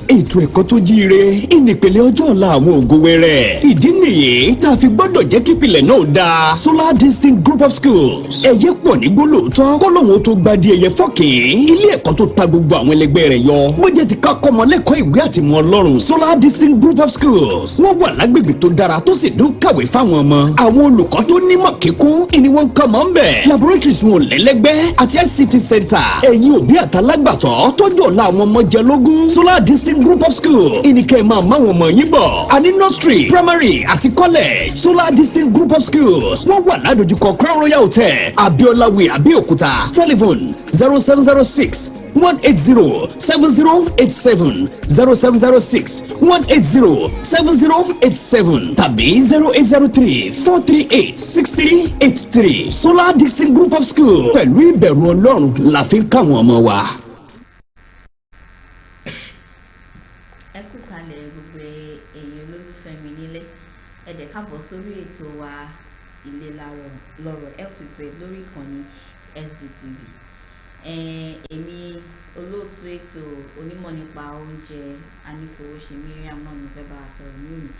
ètò ẹ̀kọ́ tó jíire ìnìpele ọjọ́ ọ̀la àwọn ògo wẹrẹ. ìdí nìyí tá a fi gbọ́dọ̀ jẹ́ kí ìpìlẹ̀ náà dáa. Solar Distinct Group of Schools ẹ̀yẹ pọ̀ ní gbólóòtọ́ kọ́lọ́hún tó gba di ẹ̀yẹ fọ́kìn. ilé ẹ̀kọ́ tó ta gbogbo àwọn ẹlẹgbẹ́ rẹ̀ yọ bó jẹ́ ti ká kọ́mọ lẹ́kọ̀ọ́ ìwé àtìmọ̀ ọlọ́run. Solar Distinct Group of Schools wọ́n wà lágbègbè tó dára tó sì dún kàwé fáwọn ọmọ. àwọn olùkọ́ tó nímọ̀ kíkún ìní wọn kọ́ mọ́ ń bẹ̀. laboratories wọn lẹ́lẹ́gbẹ́ àti ICT center. ẹ̀yin òbí àtàlágbàtọ́ tọ́jú ọ̀la àwọn ọmọ jẹ lógún. Solar Distinct Group of Schools ìníkẹ́ máa máwọn ọmọ yín bọ̀. àní nursery primary àti college. Solar Distinct Group of Schools wọ́n wà ládojúkọ Crown Royal Hotel Abiola Way Abeokuta. telephone 0706 180-7087 0706-180-7087 tàbí 0803-438-6383. Solar Distinct Group of Schools pẹ̀lú ìbẹ̀rù Ọlọ́run la fi ń káwọn ọmọ wa. ẹ kú kalẹ̀ gbogbo èyí olólùfẹ́ mi nílé ẹ dẹ̀ káàbọ̀ sórí ètò wa ìlera lọ́rọ̀ health is well lórí ìkànnì SDTV. Èmi olóòtú ètò onímọ̀ nípa oúnjẹ Anifowose Maryam náà mo fẹ́ bá a sọ̀rọ̀ lónìí.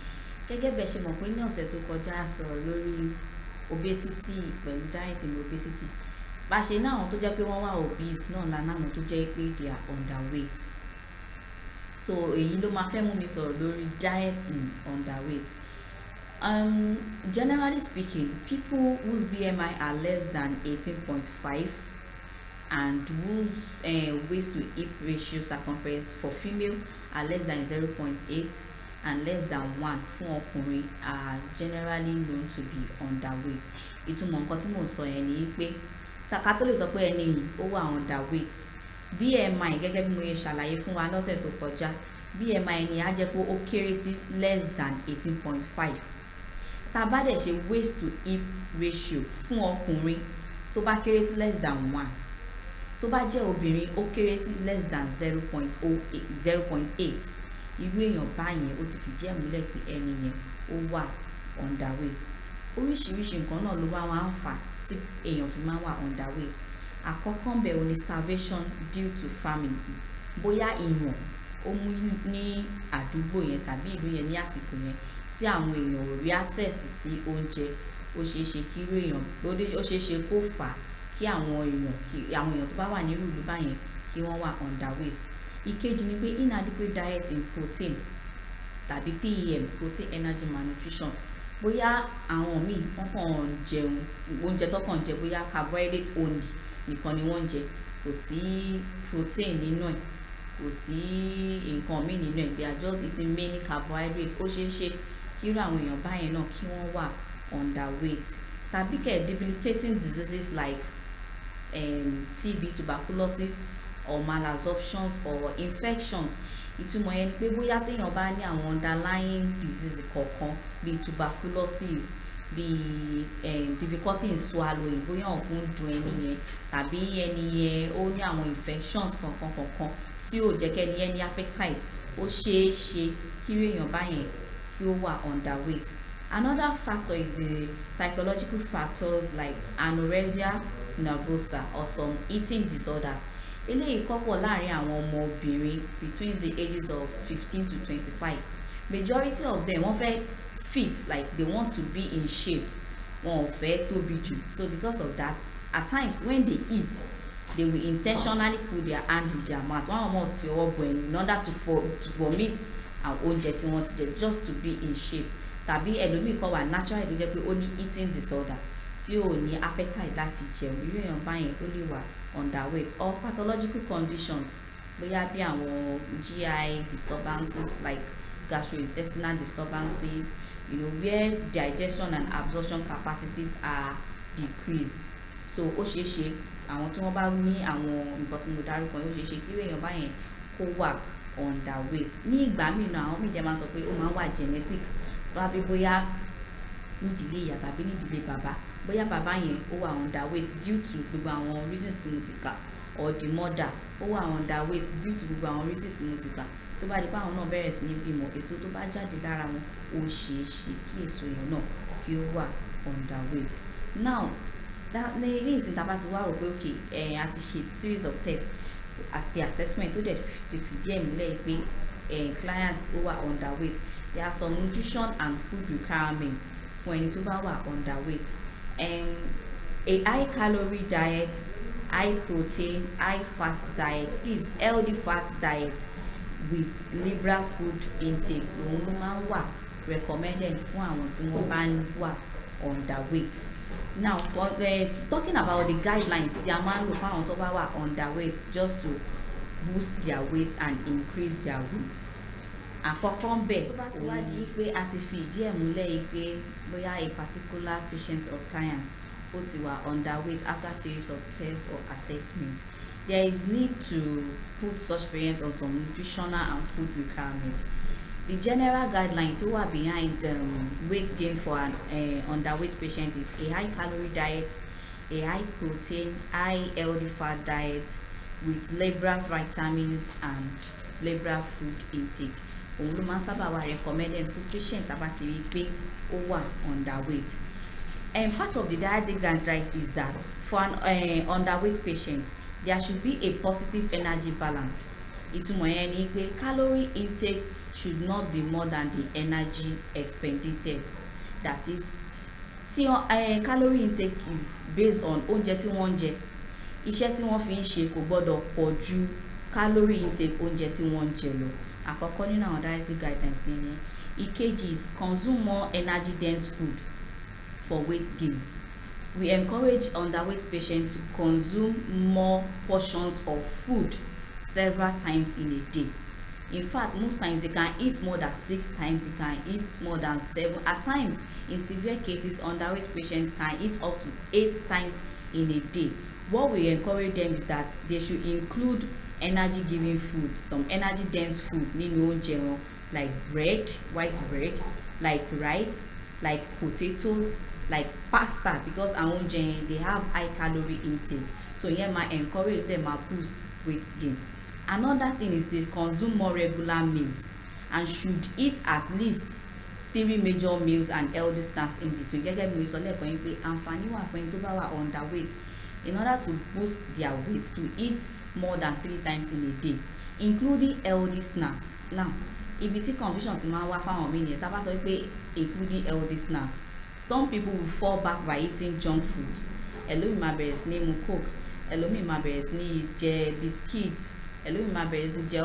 Gẹ́gẹ́ bẹ́ẹ̀ ṣe mọ̀ pé ní ọ̀sẹ̀ tó kọjá a sọ̀rọ̀ lórí obesity pẹ̀lú diet and obesity. Bá ṣe ní àwọn tó jẹ́ pé wọ́n wà obese náà lánàá àwọn tó jẹ́ pé they are underweight. So èyí ló máa fẹ́ mú mi sọ̀rọ̀ lórí diet in underweight. Generally speaking, people whose BMI are less than 18.5 and whose waist to hip ratio circumference for female are less than 0.8 and less than 1 fún ọkùnrin are generally known to be underweight. Ìtumọ̀ nǹkan tí mò ń sọ yẹn ni pé ká tó lè sọ pé ẹni yìí ó wà underweight. BMI gẹ́gẹ́ bí mo ṣe ṣàlàyé fún wa lọ́sẹ̀ tó kọjá, BMI ni á jẹ́ pé ó kéré sí less than 18.5. Tá a bá dẹ̀ ṣe waist to hip ratio fún ọkùnrin tó bá kéré sí less than 1, tó bá jẹ́ obìnrin ó kéré sí less than 0.8, irú èèyàn báyẹn ó ti fìdí ẹ̀ múlẹ̀ pé ẹni yẹn ó wà underweight. Oríṣiríṣi nǹkan náà ló máa ń fà tí èèyàn fi máa wà underweight. Àkọ́kọ́ ń bẹ̀ ò ní starvation due to famine. Bóyá ìyàn ó mú ní àdúgbò yẹn tàbí ìlú yẹn ní àsìkò yẹn tí àwọn èèyàn ò rí access sí oúnjẹ, ó ṣeé ṣe kí irú èèyàn ó ṣeé ṣe kó fà á kí àwọn èèyàn tó bá wà ní ìlú báyẹn kí wọ́n wà underweight. Ìkejì ni pé inadequate diet in protein tàbí PEM, protein energy malnutrition. Bóyá àwọn míì wọ́n kàn jẹun oúnjẹ tó kàn jẹ bóyá carbohydrate only nìkan ni wọ́n jẹ, kò sí protein nínú ẹ̀, kò sí nǹkan míì nínú ẹ̀, they are just eating mainly carbohydrate. Ó ṣeé ṣe kí irú àwọn èèyàn báyẹn náà kí wọ́n wà underweight. Tàbí debilitating diseases like TB, tuberculosis or malabsorptions or infections. Ìtumọ̀ yẹn ni pé bóyá téèyàn bá ní àwọn underlying disease kọ̀ọ̀kan bíi tuberculosis, bíi difficulty in swallowing, bóyá ọ̀fun dùn ẹni yẹn tàbí ẹni yẹn ó ní àwọn infections kọ̀ọ̀kan tí ó jẹ́ kẹ́ni yẹn ní appetite, ó ṣeé ṣe kí irú èèyàn báyẹn kí ó wà underweight. Another factor is the psychological factors like anorexia nervosa or some eating disorders. Eléyìí kọ́pọ̀ láàrin àwọn ọmọ obìnrin between the ages of 15 to 25. Majority of them wọ́n fẹ́ fit, like they want to be in shape, wọn ò fẹ́ tóbi jù. So because of that, at times when they eat, they will intentionally put their hand in their mouth. Wọ́n mọ̀ tí ọwọ́ bọ̀ ẹni in order to vomit àwọn oúnjẹ tí wọ́n ti jẹ just to be in shape. Tàbí ẹlòmíì kan wà natural tó jẹ́ pé ó ní eating disorder tí ò ní appetite láti jẹun, irú èèyàn báyẹn ó lè wà underweight. Or pathological conditions bóyá bí àwọn GI disturbances like gastrointestinal disturbances, where digestion and absorption capacities are decreased. So ó ṣeé ṣe àwọn tí wọ́n bá ní àwọn nǹkan tí mo dárúkọ yóò ṣeé ṣe kí irú èèyàn báyẹn kó wà underweight. Ní ìgbà míì náà àwọn míì jẹ́ máa sọ pé ó máa ń wà genetic, bá bí bóyá nídìílé ìyá tàbí nídìílé bàbá, bóyá bàbá yẹn ó wà underweight due to gbogbo àwọn reasons tí mo ti kà, or the mother ó wà underweight due to gbogbo àwọn reasons tí mo ti kà. Tó bá di pé àwọn náà bẹ̀rẹ̀ sí ní bímọ, èso tó bá jáde lára wọn ó ṣeé ṣe kí èso yẹn náà kí ó wà underweight. Now ní ìsìn tá a bá ti wá rò pé okay a ti ṣe series of tests àti assessment tó dẹ̀ ti fìdí ẹ̀ múlẹ̀ pé clients who are underweight, there are some nutrition and food requirements for ẹni tó bá wà underweight. A high calorie diet, high protein, high fat diet, please healthy fat diet with liberal food intake òun ló máa ń wà recommended fún àwọn tí wọ́n bá ń wà underweight. Now talking about the guidelines tí a máa ń lò fún àwọn tó bá wà underweight just to boost their weight and increase their weight. Àkọ́kọ́ ń bẹ̀ tó bá ti wá di pé a ti fi ìdí ẹ̀ múlẹ̀ yìí pé bóyá a particular patient or client ó ti wà underweight after series of tests or assessments, there is need to put such parents on some nutritional and food requirements. The general guideline to what behind weight gain for an underweight patient is a high calorie diet, a high protein, high healthy fat diet with liberal vitamins and liberal food intake. Òun ló máa ń sábà wà recommended fún patient tá bá ti rí pé ó wà underweight. And part of the dietary guidelines is that for an underweight patient, there should be a positive energy balance. Ìtumọ̀ yẹn ni pé calorie intake should not be more than the energy expended. That is, calorie intake is based on oúnjẹ tí wọ́n ń jẹ. Iṣẹ́ tí wọ́n fi ń ṣe kò gbọ́dọ̀ pọ̀ ju calorie intake oúnjẹ tí wọ́n ń jẹ lọ. Àkọ́kọ́ nínú àwọn dietary guidelines yẹn ni. Ìkejì is consume more energy dense food for weight gains. We encourage underweight patients to consume more portions of food several times in a day. In fact, most times they can eat more than 6 times, they can eat more than 7. At times, in severe cases, underweight patients can eat up to 8 times in a day. What we encourage them is that they should include energy giving food, some energy dense food nínú oúnjẹ wọn, like bread, white bread, like rice, like potatoes, like pasta, because àwọn oúnjẹ yẹn they have high calorie intake, so yẹn máa encourage them to boost weight gain. Another thing is they consume more regular meals and should eat at least 3 major meals and healthy snacks in between. Gẹ́gẹ́ bí mo sọ lẹ́ẹ̀kan yín pé àǹfààní wà fún ẹni tó bá wà underweight in order to boost their weight to eat more than 3 times in a day, including healthy snacks. Now, ibi tí confusion ti máa wá fáwọn mi nìyẹn tá bá sọ pé including healthy snacks, some people will fall back by eating junk foods. Ẹlòmíì máa bẹ̀rẹ̀ sí ní mu coke, ẹlòmíì máa bẹ̀rẹ̀ sí ní jẹ biscuits, ẹlòmíì máa bẹ̀rẹ̀ sí ní jẹ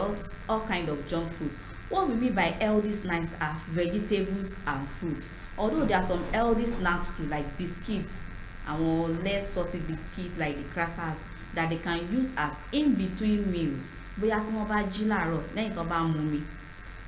all kind of junk food. What we mean by healthy snacks are vegetables and fruits. Although there are some healthy snacks too, like biscuits, àwọn less salty biscuits like the crackers that they can use as in between meals. Bóyá tí wọ́n bá jí láàárọ̀ lẹ́yìn tó bá mu mi,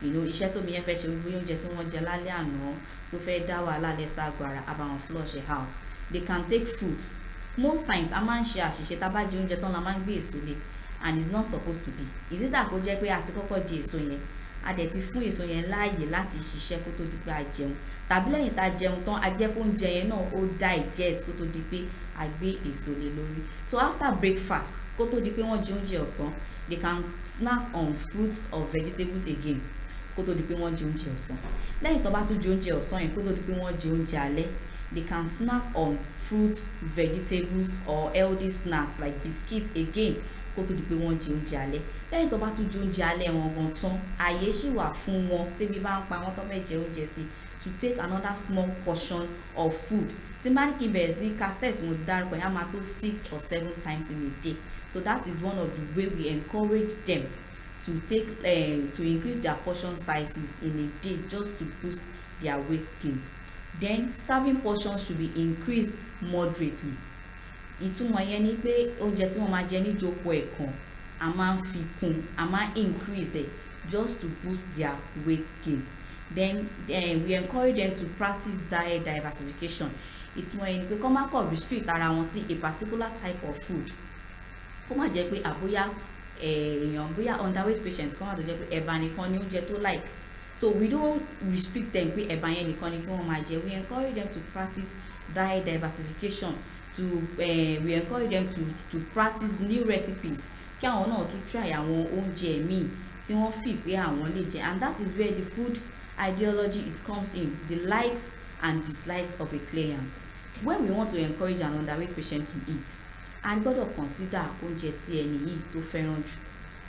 iṣẹ́ tó mi yẹn fẹ́ ṣe gbogbo oúnjẹ tí wọ́n jẹ lálẹ́ àná tó fẹ́ dá wàhálà lẹ́sà àgbàrá àbàwọn flush it out, they can take fruits. Most times a máa ń ṣe àṣìṣe tá bá jẹ oúnjẹ tán la máa ń gbé èso lé, and it's not supposed to be. Is it that kó jẹ́ pé a ti kọ́kọ́ jẹ èso yẹn, a dẹ̀ ti fún èso yẹn láàyè láti ṣiṣẹ́ kó tó di pé a jẹun, tàbí lẹ́yìn tá a jẹun tán a jẹ́ kó oúnjẹ yẹn náà ó digest kó tó di pé a gbé èso lé lórí. So after breakfast kó tó di pé wọ́n jẹ oúnjẹ ọ̀sán, they can snack on fruits or vegetables again kó tó di pé wọ́n jẹ oúnjẹ ọ̀sán. Lẹ́yìn tó bá tún jẹ oúnjẹ ọ̀sán yẹn kó tó di pé wọ́n jẹ oúnjẹ alẹ́, they can snack on fruits, vegetables or healthy snacks like biscuits again kó tó di pé wọ́n jẹ oúnjẹ alẹ́. Lẹ́yìn tó bá tún jẹ oúnjẹ alẹ́ wọn gan tán, àyè ṣì wà fún wọn tẹ́bí bá ń pa wọ́n tó fẹ́ jẹ oúnjẹ sí to take another small portion of food. Tí n bá ní kí n bẹ̀rẹ̀ sí ní castet mo ti dárúkọ yẹn á máa tó 6 or 7 times in a day. So that is one of the way we encourage them to take to increase their portion sizes in a day just to boost their weight gain. Then serving portions should be increased moderately. Ìtumọ̀ yẹn ni pé oúnjẹ tí wọ́n máa jẹ ní ìjókòó ẹ̀kan a máa ń fi kún, a máa increase it just to boost their weight gain. Then we encourage them to practice diet diversification. Ìtumọ̀ yẹn ni pé kó má kọ̀ restrict ara wọn sí a particular type of food. Kó má jẹ́ pé àbóyá èèyàn bóyá underweight patient kó má tó jẹ́ pé ẹ̀bà nìkan ni oúnjẹ tó like. So we don't restrict them pé ẹ̀bà yẹn nìkan ni kí wọ́n máa jẹ. We encourage them to practice diet diversification. We encourage them to practice new recipes kí àwọn náà tún try àwọn oúnjẹ míì tí wọ́n fi pé àwọn lè jẹ. And that is where the food ideology it comes in, the likes and dislikes of a client. When we want to encourage an underweight patient to eat, a gbọ́dọ̀ consider oúnjẹ tí ẹni yìí tó fẹ́ràn jù,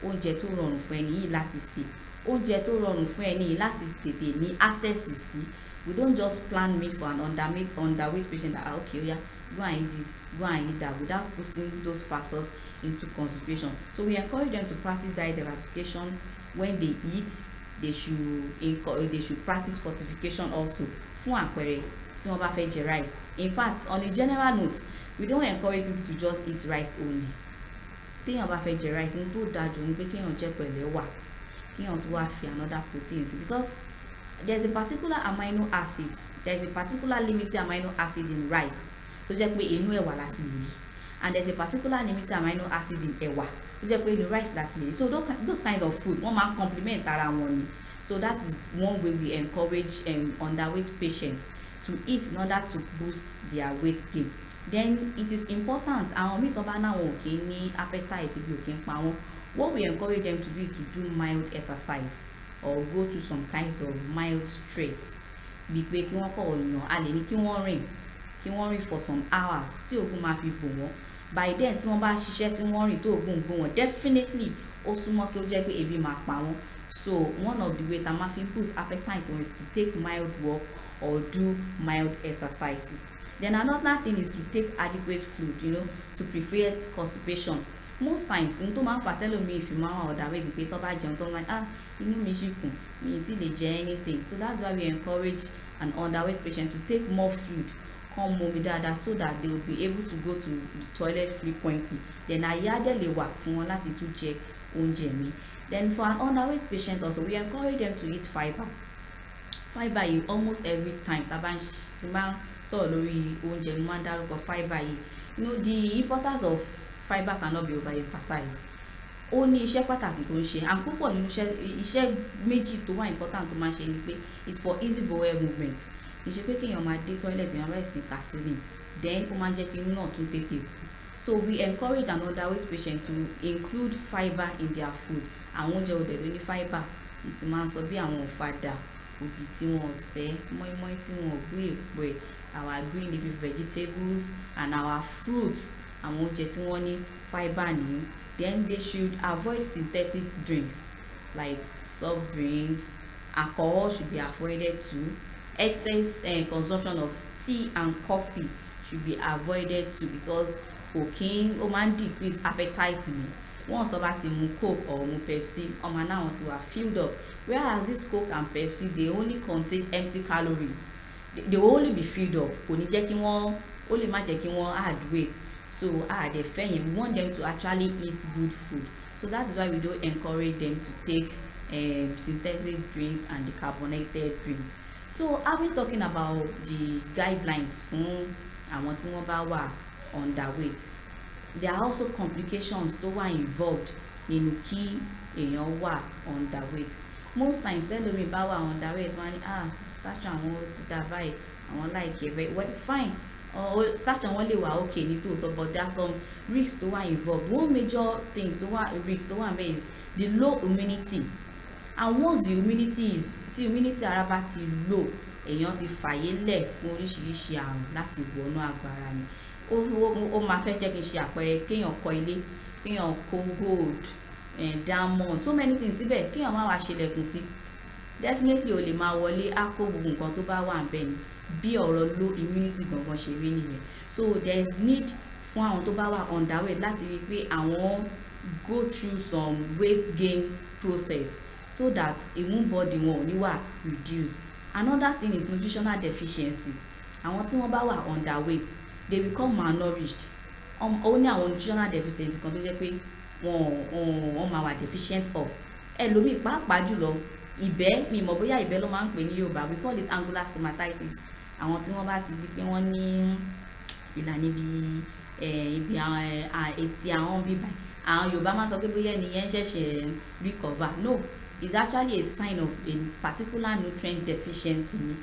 oúnjẹ tó rọrùn fún ẹni yìí láti sè, oúnjẹ tó rọrùn fún ẹni láti tètè ní access sí. We don't just plan meal for an underweight patient that okay, oh yeah, go and eat this, go and eat that, without putting those factors into consideration. So we encourage them to practice diet diversification. When they eat, they should practice fortification also. Fún àpẹẹrẹ, tí wọ́n bá fẹ́ jẹ rice. In fact, on a general note, we don't encourage people to just eat rice only. Téèyàn bá fẹ́ jẹ rice, ní tó dájú ní pé kéèyàn jẹ pẹ̀lú ẹ̀wà, kéèyàn tó wá fi another protein sí, because there's a particular amino acid, there's a particular limited amino acid in rice tó jẹ́ pé inú ẹ̀wà láti lè rí, and there's a particular limited amino acid in ẹ̀wà tó jẹ́ pé inú rice láti lè rí. So those kind of food wọ́n máa complement ara wọn ni. So that is one way we encourage underweight patients to eat in order to boost their weight gain. Then it is important, àwọn míì tó bá náà wọn ò kí ní appetite bí ò kí ń pa wọn, what we encourage them to do is to do mild exercise or go through some kinds of mild stress. Bí pé kí wọ́n kọ̀ ọ̀yàn, a lè ní kí wọ́n rìn for some hours tí oògùn máa fi bò wọ́n. By then tí wọ́n bá ṣiṣẹ́ tí wọ́n rìn tó oògùn bò wọ́n, definitely ó súnmọ́ kí ó jẹ́ pé ebi máa pa wọ́n. So one of the ways that máa fi boost appetite is to take mild walk or do mild exercises. Then another thing is to take adequate fluid, to prevent constipation. Most times n tó máa ń fà tẹ́lómi if you máa wà underweight pé tó bá jẹun tó máa inú mi ṣì kùn, mi ì tí lè jẹ anything. So that's why we encourage an underweight patient to take more fluid, come momi dáadáa, so that they will be able to go to the toilet frequently. Then àyè á dẹ̀ lè wà fún wọn láti tún jẹ oúnjẹ mi. Then for an underweight patient also, we encourage them to eat fiber. Fiber yìí almost every time tí máa ń sọ̀rọ̀ lórí oúnjẹ mo máa ń dárúkọ fiber yìí. The importance of fiber cannot be overemphasized. Ó ní iṣẹ́ pàtàkì tó ń ṣe, and púpọ̀ nínú iṣẹ́ méjì tó wà important tó máa ṣe ni pé it's for easy bowel movement. Kì í ṣe pé kéèyàn máa dé toilet èèyàn bá sì ní kásílìn, then ó máa ń jẹ́ kí inú náà tún tètè kú. So we encourage an underweight patient to include fiber in their food. Àwọn oúnjẹ òdè ló ní fiber, mo ti máa ń sọ bí àwọn ọ̀fadà, ògì tí wọ́n sẹ́, mọ́ínmọ́ín tí wọ́n gbé èpo ẹ̀, our green leafy vegetables and our fruits. Àwọn oúnjẹ tí wọ́n ní fiber nìyí. Then they should avoid synthetic drinks like soft drinks. Alcohol should be avoided too. Excess consumption of tea and coffee should be avoided too, because ó máa ń decrease appetite ni. Once tó bá ti mu Coke or mu Pepsi, ọmọ náà wọ́n ti wà filled up. Whereas this Coke and Pepsi, they only contain empty calories. They will only be filled up. Kò ní jẹ́ kí wọ́n, ó lè má jẹ́ kí wọ́n add weight. So they fẹ́yìn, we want them to actually eat good food. So that is why we don't encourage them to take synthetic drinks and decarbonated drinks. So I've been talking about the guidelines fún àwọn tí wọ́n bá wà underweight. There are also complications tó wà involved nínú kí èèyàn wà underweight. Most times tẹ́lómi bá wà underweight wọ́n ní starch àwọn ti dà báyìí, àwọn láìkè bẹ́ẹ̀, well fine. Starch àwọn lè wà okay ní tòótọ́, but there are some risks tó wà involved. One major things tó wà risks tó wà bẹ́ẹ̀ is the low immunity. And once the immunity ara bá ti low, èèyàn ti fàyè lẹ̀ fún oríṣiríṣi àrùn láti wọnú àgọ́ ara ni. Ó máa fẹ́ jẹ́ kí n ṣe àpẹẹrẹ kéèyàn kọ́ ilé, kéèyàn kó gold, diamond, so many things síbẹ̀, kéèyàn má wá ṣílẹ̀kùn sí. Definitely o lè máa wọlé á kó gbogbo nǹkan tó bá wà níbẹ̀ ni. Bí ọ̀rọ̀ low immunity gangan ṣe rí nìyẹn. So there is need fún àwọn tó bá wà underweight láti rí pé àwọn go through some weight gain process so that immune body wọn ò ní wà reduced. Another thing is nutritional deficiency. Àwọn tí wọ́n bá wà underweight, they become malnourished. Ó ní àwọn nutritional deficiency kan tó jẹ́ pé wọ́n máa wà deficient of. Ẹlòmíì pàápàá jùlọ ìbẹ́, mi mọ̀ bóyá ìbẹ́ ló máa ń pè ní Yorùbá, we call it angular stomatitis. Àwọn tí wọ́n bá ti di pé wọ́n ní ìlànà ibi etí àwọn bíbá, àwọn Yorùbá máa sọ pé bóyá ẹnìyẹn ṣẹ̀ṣẹ̀ recover. No, it's actually a sign of a particular nutrient deficiency ni.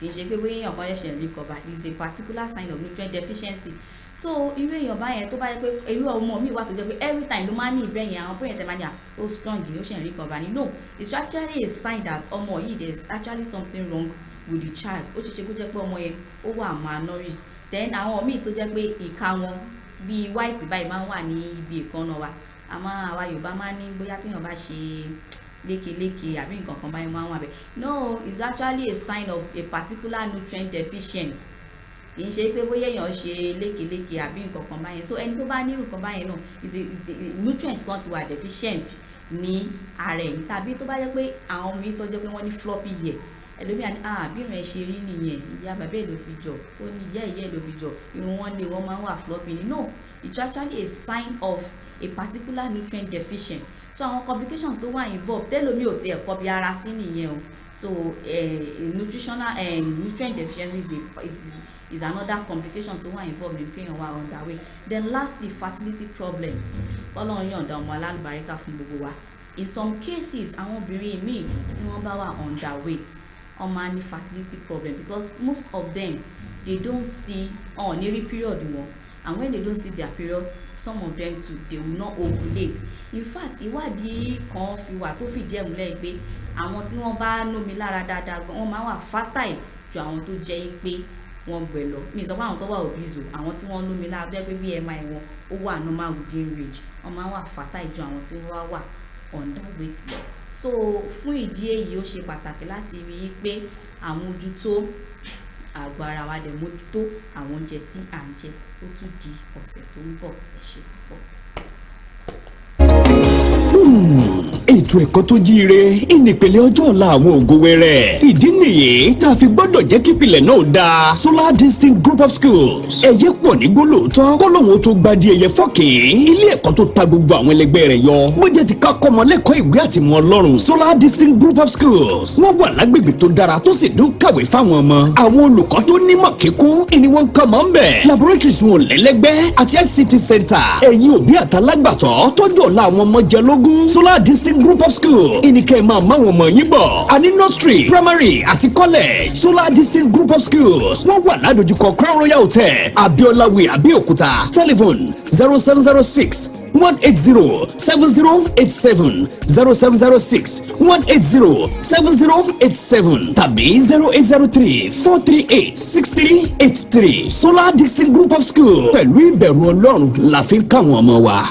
Kì í ṣe pé bóyá èèyàn kan ṣẹ̀ṣẹ̀ recover, it's a particular sign of nutrient deficiency. So irú èèyàn báyẹn tó bá yẹ pé irú ọmọ mi wà tó jẹ́ pé every time ló máa ń ní ìbẹ́ yẹn, àwọn parents ẹ̀ máa ní ó strong ni, ó ṣe ń recover ni. No, it's actually a sign that ọmọ yìí there's actually something wrong with the child. Ó ṣe kó jẹ́ pé ọmọ yẹn ó wà malnourished. Then àwọn míì tó jẹ́ pé ìka wọn bíi white báyìí máa ń wà ní ibi ìkànnà wa. Àmọ́ àwa Yorùbá máa ń ní bóyá téèyàn bá ṣe lékeleke àbí nǹkan kan báyìí máa ń wà bẹ́ẹ̀. No, it's actually a sign of a particular nutrient deficiency. kì í ṣe pé bóyá èèyàn ṣe lékeleke àbí nǹkan kan báyẹn. So ẹni tó bá nírú nǹkan báyẹn náà nutrient kan ti wà deficient ní ara ẹ̀, tàbí tó bá jẹ́ pé àwọn mi tó jẹ́ pé wọ́n ní floppy hair, ẹlòmíà ní àbírùn ẹ̀ ṣe rí nìyẹn, ìyá bàbá ẹ̀ ló fi jọ, ó ní ìyá ẹ̀ ló fi jọ, irun wọn lè wọ́n máa ń wà floppy ni. No, it's actually a sign of a particular nutrient deficient. So àwọn complications tó wà involved tẹ́lómi ò tiẹ̀ kọ́ bí ara sí nìyẹn o. So nutritional nutrient deficiency is another complication tó wà involved in kéèyàn wà underweight. Then lastly, fertility problems. Ọlọ́run yọ̀ǹda ọmọ alálùbáríkà fún gbogbo wa. In some cases, àwọn obìnrin míì tí wọ́n bá wà underweight, wọ́n máa ní fertility problem because most of them they don't see ní period wọn, and when they don't see their period, some of them too they will not ovulate. In fact, ìwádìí kan fi wà tó fìdí ẹ̀ múlẹ̀ pé àwọn tí wọ́n bá lómi lára dáadáa gan wọ́n máa wà fertile ju àwọn tó jẹ́ pé wọ́n gbẹ lọ. Mi sọ pé àwọn tó wà obese, àwọn tí wọ́n lómi lára tó jẹ́ pé BMI wọn ó wà normal within range, wọ́n máa wà fertile ju àwọn tí wọ́n wà underweight lọ. So fún ìdí èyí ó ṣe pàtàkì láti rí i pé àmójútó àgọ́ ara wa dẹ̀ mójútó àwọn oúnjẹ tí à ń jẹ. Ó tún di ọ̀sẹ̀ tó ń bọ̀. Ẹ ṣé púpọ̀. Ètò ẹ̀kọ́ tó jíire ìnípele ọjọ́ ọ̀la àwọn ògo wẹrẹ. Ìdí nìyí tá a fi gbọ́dọ̀ jẹ́ kí ìpìlẹ̀ náà dáa. Solar Distinct Group of Schools. Ẹ̀yẹ pọ̀ ní gbólóòtọ́. Kọ́lọ́hún tó gba di ẹ̀yẹ fọ́kìn. Ilé ẹ̀kọ́ tó ta gbogbo àwọn ẹlẹgbẹ́ rẹ̀ yọ. Bó jẹ́ ti ká kọ́mọ lẹ́kọ̀ọ́ ìwé àti mọ̀ Ọlọ́run. Solar Distinct Group of Schools. Wọ́n wà lágbègbè tó dára tó sì dún kàwé fáwọn ọmọ. Àwọn olùkọ́ tó nímọ̀ kíkún ni wọ́n kọ́ mọ́ ń bẹ̀. Laboratories wọn lẹ́lẹ́gbẹ́ àti ICT Center. Ẹ̀yin òbí àtàlágbàtọ́ tọ́jú ọ̀la àwọn ọmọ jẹ lógún. Solar Distinct Group of School ìníkẹ́ máa máwọn ọmọ yín bọ̀. Àní nursery, primary àti college. Solar Distinct Group of Schools wọ́n wà ládojúkọ Crown Royal Hotel, Abiolawe, Abeokuta. Telephone 0706 180-7087 0706-180-7087 tàbí 0803-438-6383. Solar Distinct Group of School pẹ̀lú ìbẹ̀rù Ọlọ́run la fi ń káwọn ọmọ wa.